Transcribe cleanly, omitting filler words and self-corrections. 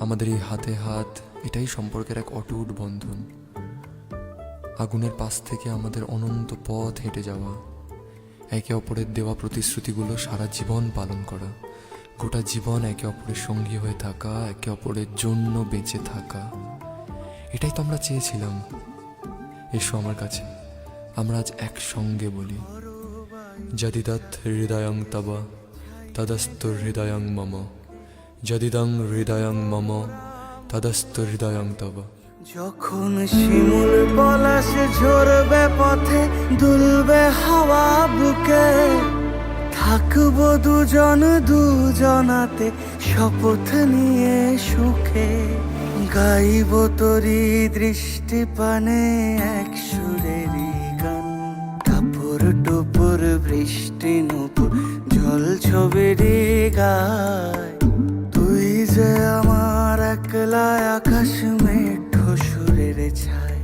আমাদের এই হাতে হাত, এটাই সম্পর্কের এক অটুট বন্ধন। আগুনের পাশ থেকে আমাদের অনন্ত পথ হেঁটে যাওয়া, একে অপরের দেওয়া প্রতিশ্রুতিগুলো সারা জীবন পালন করা, গোটা জীবন একে অপরের সঙ্গী হয়ে থাকা, একে অপরের জন্য বেঁচে থাকা, এটাই তো আমরা চেয়েছিলাম। এসো আমার কাছে, আমরা আজ একসঙ্গে বলি, যদিদৎ হৃদয়ং তব তদস্তু হৃদয়ং মম, যদিদং হৃদয়ং মম তদস্তু হৃদয়ং তব। যখন শিমুল পলাশে ঝরবে পথে, দুলবে হাওয়া বুকে, থাকবো দুজন দুজনাতে শপথ নিয়ে সুখে। গাইব তোরি দৃষ্টি পানে এক সুরেরই গান, কাপর টুপুর বৃষ্টি নুপুর জল ছবিরই গায়। তুই যে আমার একলা আকাশ মেঘ সুরের ছায়।